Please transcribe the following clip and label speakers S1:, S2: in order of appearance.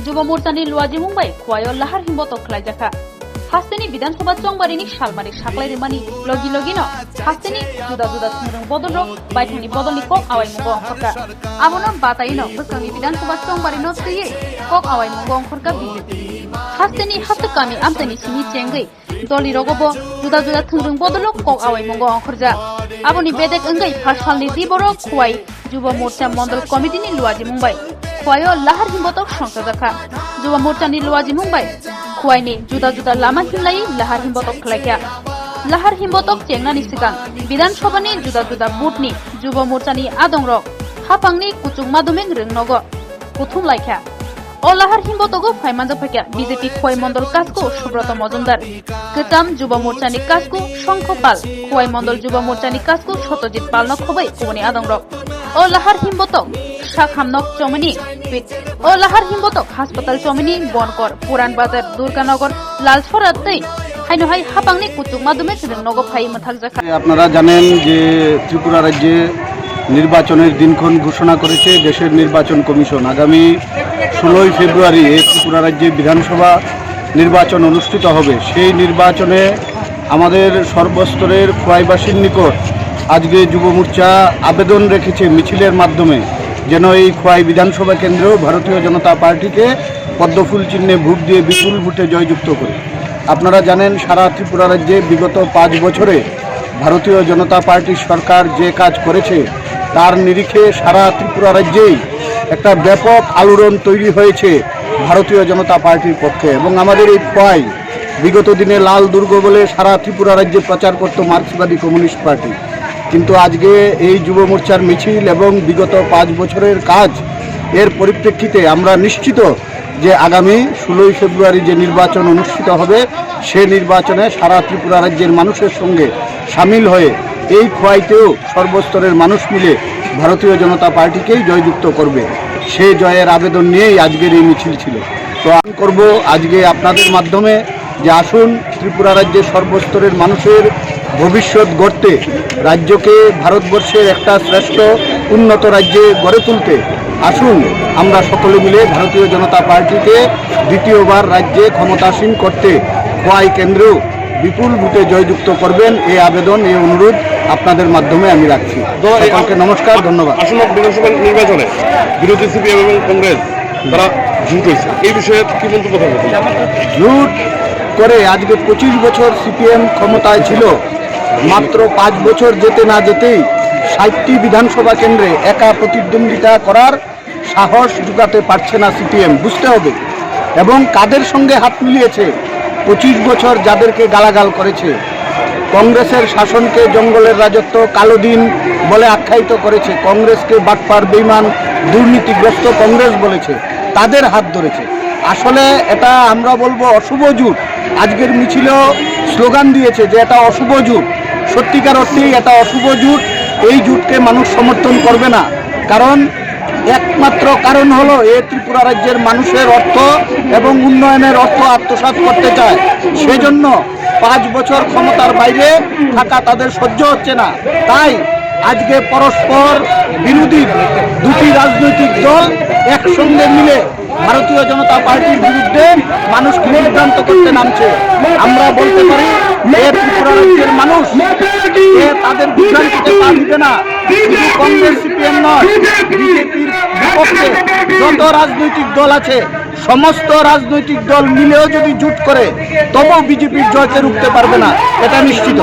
S1: যুব মোর্চানি লুয়াজি মুম্বাই খোয়ায় লাহার হিম্বত খ্লাইজাখা হাস্তেনি বিধানসভা চংবারিনি সালমারি সাকলাইরি মানি লগি লগিন হাস্তেনি जुदा जुदा थुंरं बदल बायथानि बदलनि कक आवाय मुंगो अंखरका आबोनो बातायनो बोखांनि विधानसभा चंबारिनो थैयै कक आवाय मुंगो अंखरका बीजेपी हास्तेनि हातकामी आमतेनि सिनि चेंगै दलि रगबो जुदा जुदा थुंरं बदल कक आवाय मुंगो अंखरजा आबोनि बेदेक अंगै फारसालनि दिबरो खवाय जुब मोर्चा मंडल कमिटिनि लुवाजी मुंबाई खवायो लाहार हिम्बतक संसाजाखा जुब मोर्चानि लुवाजी मुंबाई खवायनि जुदा जुदा लामा हिमलाई लाहार हिम्बतक खलायखा लाहार हिम्बतक चेंगनानि सिगां विधानसभानि जुदा जुदा बुथनि जुब मोर्चानि आदंरक हाफांनि कुचुं मादुमें रोंनगो कुथुम लायखा ओ लाहार हिम्बतगो फायमानजो फैखा बीजेपी खवाय मंडल काजको सुब्रत मजुमदार गोजाम जुब मोर्चानि काजको शंखपाल खवाय मंडल जुब मोर्चानि काजको सत्यजित पालनक खबै कुबनि आदंरक ओ लाहार हिम्बतक शाखामनक चमनि ओ लाहार हिम्बतक हासपाताल चमनि बनकर पुरान बाजार दुर्गानगर लालसरा तै हाइनहाय हाबांनि कुचुक मादुमे नगो फाइ मोथाकजाखा।
S2: আপনারা জানেন যে ত্রিপুরা রাজ্যে নির্বাচনের দিনক্ষণ ঘোষণা করেছে দেশের নির্বাচন কমিশন। আগামী 16 ফেব্রুয়ারি ত্রিপুরা রাজ্যে বিধানসভা নির্বাচন অনুষ্ঠিত হবে। সেই নির্বাচনে আমাদের সর্বস্তরের খোয়াইবাসীর নিকট আজকে যুব মোর্চা আবেদন রেখেছে মিছিলের মাধ্যমে যেন এই খোয়াই বিধানসভা কেন্দ্র ভারতীয় জনতা পার্টিকে পদ্মফুল চিহ্নে ভোট দিয়ে বিপুল ভোটে জয়যুক্ত করে। আপনারা জানেন সারা ত্রিপুরা রাজ্যে বিগত 5 বছরে ভারতীয় জনতা পার্টির সরকার যে কাজ করেছে তার নিরিখে সারা ত্রিপুরা রাজ্যেই একটা ব্যাপক আলোড়ন তৈরি হয়েছে ভারতীয় জনতা পার্টির পক্ষে এবং আমাদের এই খোয়াই বিগত দিনে লাল দুর্গ বলে সারা ত্রিপুরা রাজ্যে প্রচার করত মার্ক্সবাদী কমিউনিস্ট পার্টি, কিন্তু আজকে এই যুব মোর্চার মিছিল এবং বিগত 5 বছরের কাজ এর পরিপ্রেক্ষিতে আমরা নিশ্চিত যে আগামী 16 ফেব্রুয়ারি যে নির্বাচন অনুষ্ঠিত হবে সে নির্বাচনে সারা ত্রিপুরা রাজ্যের মানুষের সঙ্গে সামিল হয়ে এই খোয়াইতেও সর্বস্তরের মানুষ মিলে ভারতীয় জনতা পার্টিকেই জয়যুক্ত করবে। সে জয়ের আবেদন নিয়েই আজকের এই মিছিল ছিল। তো আমি করব আজকে আপনাদের মাধ্যমে যে আসুন ত্রিপুরা রাজ্যের সর্বস্তরের মানুষের ভবিষ্যৎ গড়তে, রাজ্যকে ভারতবর্ষের একটা শ্রেষ্ঠ উন্নত রাজ্যে গড়ে তুলতে আসুন আমরা সকলে মিলে ভারতীয় জনতা পার্টিকে দ্বিতীয়বার রাজ্যে ক্ষমতাসীন করতে খোয়াই কেন্দ্রেও বিপুল ভোটে জয়যুক্ত করবেন এই আবেদন, এই অনুরোধ আপনাদের মাধ্যমে আমি রাখছি। সকলকে নমস্কার, ধন্যবাদ।
S3: আসন্ন বিধানসভা নির্বাচনে বিরোধী সিপিএম এবং কংগ্রেস তারা জুট হয়েছে, এই বিষয়ে কি মন্তব্য থাকবে?
S2: জুট করে আজকে 25 বছর সিপিএম ক্ষমতায় ছিল, মাত্র 5 বছর যেতে না যেতেই 60টি বিধানসভা কেন্দ্রে একা প্রতিদ্বন্দ্বিতা করার সাহস জোগাতে পারছে না সিপিএম, বুঝতে হবে। এবং কাদের সঙ্গে হাত মিলিয়েছে? 25 বছর যাদেরকে গালাগাল করেছে, কংগ্রেসের শাসনকে জঙ্গলের রাজত্ব, কালো দিন বলে আখ্যায়িত করেছে, কংগ্রেসকে বাটপার বেঈমান দুর্নীতিগ্রস্ত কংগ্রেস বলেছে, তাদের হাত ধরেছে। আসলে এটা আমরা বলবো অশুভ জোট। আজকের মিছিলেও স্লোগান দিয়েছে যে এটা অশুভ জোট। সত্যিকার অর্থেই এটা অশুভ জোট। এই জোটকে মানুষ সমর্থন করবে না, কারণ একমাত্র কারণ হলো এই ত্রিপুরা রাজ্যের মানুষের অর্থ এবং উন্নয়নের অর্থ আত্মসাৎ করতে চায়। সেজন্য 5 বছর ক্ষমতার বাইরে থাকা তাদের সহ্য হচ্ছে না। তাই আজকে পরস্পর বিরোধী দুটি রাজনৈতিক দল একসঙ্গে মিলে ভারতীয় জনতা পার্টির বিরুদ্ধে মানুষকে বিভ্রান্ত করতে নামছে। আমরা বলতে পারি ত্রিপুরা রাজ্যের মানুষ তাদের বিভ্রান্তিতে পা দিবে না। শুধু কংগ্রেস সিপিএম নয়, বিজেপির বিপক্ষে যত রাজনৈতিক দল আছে সমস্ত রাজনৈতিক দল মিলেও যদি জোট করে তবেও বিজেপির জয়কে রুখতে পারবে না, এটা নিশ্চিত।